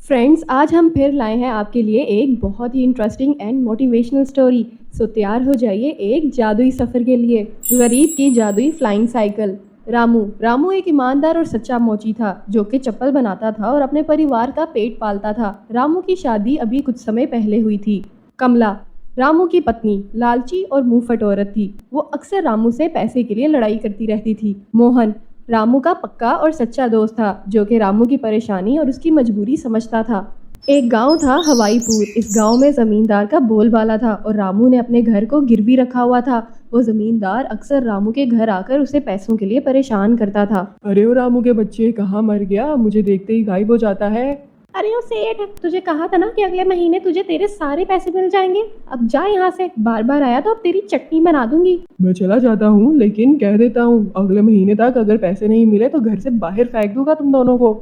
Friends, आज हम फिर लाए हैं आपके लिए एक बहुत ही इंटरेस्टिंग एंड मोटिवेशनल स्टोरी। सो तैयार हो जाइए एक जादुई सफ़र के लिए। गरीब की जादुई फ्लाइंग साइकिल। रामू रामू एक ईमानदार और सच्चा मोची था जो कि चप्पल बनाता था और अपने परिवार का पेट पालता था। रामू की शादी अभी कुछ समय पहले हुई थी। कमला रामू की पत्नी लालची और मुंहफट औरत थी। वो अक्सर रामू से पैसे के लिए लड़ाई करती रहती थी। मोहन रामू का पक्का और सच्चा दोस्त था जो कि रामू की परेशानी और उसकी मजबूरी समझता था। एक गांव था हवाईपुर। इस गांव में जमींदार का बोलबाला था और रामू ने अपने घर को गिरवी रखा हुआ था। वो जमींदार अक्सर रामू के घर आकर उसे पैसों के लिए परेशान करता था। अरे वो रामू के बच्चे कहाँ मर गया, मुझे देखते ही गायब हो जाता है। अरे ओ सेठ, तुझे कहा था ना कि अगले महीने तुझे तेरे सारे पैसे मिल जाएंगे। अब जा यहाँ से, बार बार आया तो अब तेरी चटनी बना दूंगी। मैं चला जाता हूँ, लेकिन कह देता हूँ अगले महीने तक अगर पैसे नहीं मिले तो घर से बाहर फेंक दूंगा तुम दोनों को।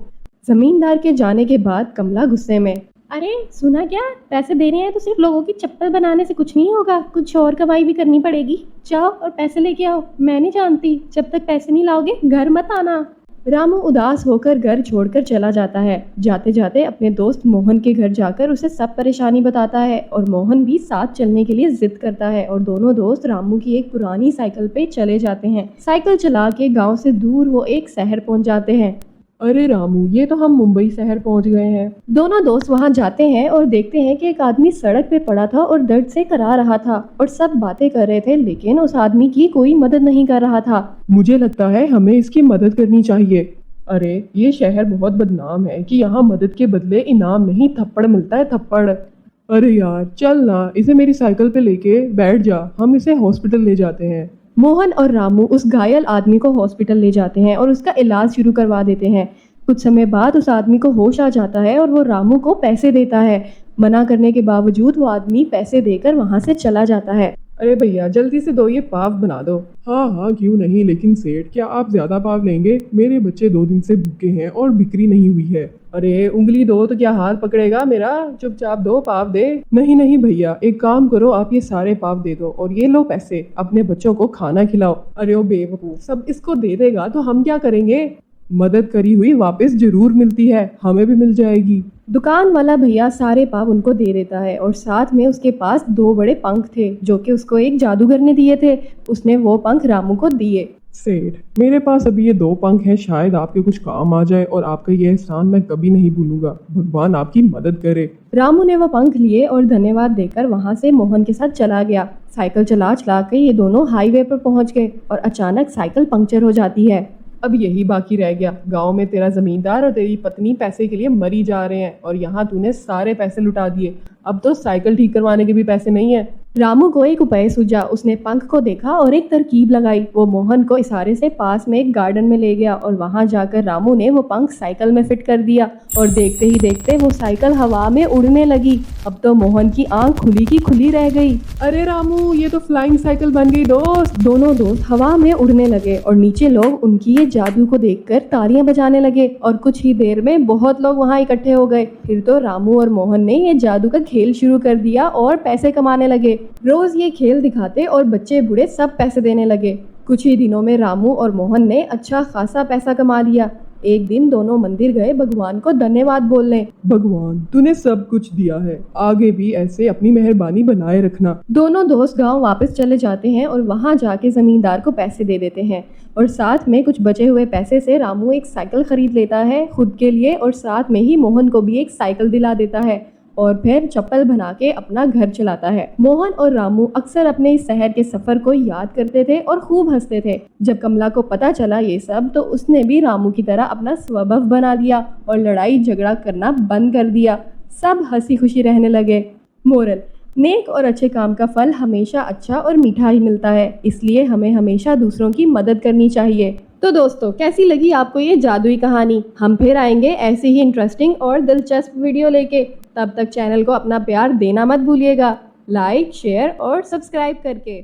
जमींदार के जाने के बाद कमला गुस्से में, अरे सुना क्या, पैसे देने हैं तो सिर्फ लोगों की चप्पल बनाने से कुछ नहीं होगा, कुछ और कमाई भी करनी पड़ेगी। जाओ और पैसे लेके आओ। मैं नहीं जानती, जब तक पैसे नहीं लाओगे घर मत आना। रामू उदास होकर घर छोड़कर चला जाता है। जाते जाते अपने दोस्त मोहन के घर जाकर उसे सब परेशानी बताता है और मोहन भी साथ चलने के लिए जिद करता है और दोनों दोस्त रामू की एक पुरानी साइकिल पे चले जाते हैं। साइकिल चला के गांव से दूर वो एक शहर पहुंच जाते हैं। अरे रामू, ये तो हम मुंबई शहर पहुँच गए हैं। दोनों दोस्त वहां जाते हैं और देखते हैं कि एक आदमी सड़क पे पड़ा था और दर्द से करा रहा था और सब बातें कर रहे थे, लेकिन उस आदमी की कोई मदद नहीं कर रहा था। मुझे लगता है हमें इसकी मदद करनी चाहिए। अरे ये शहर बहुत बदनाम है कि यहाँ मदद के बदले इनाम नहीं, थप्पड़ मिलता है, थप्पड़। अरे यार चल ना, इसे मेरी साइकिल पे लेके बैठ जा, हम इसे हॉस्पिटल ले जाते हैं। मोहन और रामू उस घायल आदमी को हॉस्पिटल ले जाते हैं और उसका इलाज शुरू करवा देते हैं। कुछ समय बाद उस आदमी को होश आ जाता है और वो रामू को पैसे देता है। मना करने के बावजूद वो आदमी पैसे देकर वहां से चला जाता है। अरे भैया जल्दी से दो, ये पाव बना दो। हाँ हाँ क्यों नहीं, लेकिन सेठ क्या आप ज्यादा पाव लेंगे? मेरे बच्चे 2 दिन से भूखे हैं और बिक्री नहीं हुई है। अरे उंगली दो तो क्या हाथ पकड़ेगा मेरा, चुपचाप दो, पाव दे। नहीं नहीं भैया, एक काम करो, आप ये सारे पाव दे दो और ये लो पैसे, अपने बच्चों को खाना खिलाओ। अरे ओ बेवकूफ, सब इसको दे देगा तो हम क्या करेंगे? मदद करी हुई वापस जरूर मिलती है, हमें भी मिल जाएगी। दुकान वाला भैया सारे पाव उनको दे देता है और साथ में उसके पास 2 बड़े पंख थे जो कि उसको एक जादूगर ने दिए थे। उसने वो पंख रामू को दिए। सेठ, मेरे पास अभी ये 2 पंख हैं, शायद आपके कुछ काम आ जाए और आपका ये एहसान मैं कभी नहीं भूलूंगा। भगवान आपकी मदद करे। रामू ने वो पंख लिए और धन्यवाद देकर वहां से मोहन के साथ चला गया। साइकिल चला चला के ये दोनों हाईवे पर पहुंच गए और अचानक साइकिल पंक्चर हो जाती है। अब यही बाकी रह गया, गांव में तेरा जमींदार और तेरी पत्नी पैसे के लिए मरी जा रहे हैं और यहाँ तूने सारे पैसे लुटा दिए। अब तो साइकिल ठीक करवाने के भी पैसे नहीं है। रामू को एक उपाय सूझा। उसने पंख को देखा और एक तरकीब लगाई। वो मोहन को इशारे से पास में एक गार्डन में ले गया और वहां जाकर रामू ने वो पंख साइकिल में फिट कर दिया और देखते ही देखते वो साइकिल हवा में उड़ने लगी। अब तो मोहन की आंख खुली की खुली रह गई। अरे रामू, ये तो फ्लाइंग साइकिल बन गई दोस्त। दोनों दोस्त हवा में उड़ने लगे और नीचे लोग उनकी ये जादू को देखकर तालियां बजाने लगे और कुछ ही देर में बहुत लोग वहां इकट्ठे हो गए। फिर तो रामू और मोहन ने ये जादू का खेल शुरू कर दिया और पैसे कमाने लगे। रोज ये खेल दिखाते और बच्चे बूढ़े सब पैसे देने लगे। कुछ ही दिनों में रामू और मोहन ने अच्छा खासा पैसा कमा लिया। एक दिन दोनों मंदिर गए भगवान को धन्यवाद बोलने। भगवान तूने सब कुछ दिया है, आगे भी ऐसे अपनी मेहरबानी बनाए रखना। दोनों दोस्त गांव वापस चले जाते हैं और वहां जाके जमींदार को पैसे दे देते हैं और साथ में कुछ बचे हुए पैसे से रामू एक साइकिल खरीद लेता है खुद के लिए और साथ में ही मोहन को भी एक साइकिल दिला देता है और फिर चप्पल बना के अपना घर चलाता है। मोहन और रामू अक्सर अपने इस शहर के सफर को याद करते थे और खूब हंसते थे। जब कमला को पता चला ये सब तो उसने भी रामू की तरह अपना स्वभाव बना दिया और लड़ाई झगड़ा करना बंद कर दिया। सब हंसी खुशी रहने लगे। मोरल: नेक और अच्छे काम का फल हमेशा अच्छा और मीठा ही मिलता है, इसलिए हमें हमेशा दूसरों की मदद करनी चाहिए। तो दोस्तों, कैसी लगी आपको ये जादुई कहानी? हम फिर आएंगे ऐसी ही इंटरेस्टिंग और दिलचस्प वीडियो लेके। तब तक चैनल को अपना प्यार देना मत भूलिएगा, लाइक, शेयर और सब्सक्राइब करके।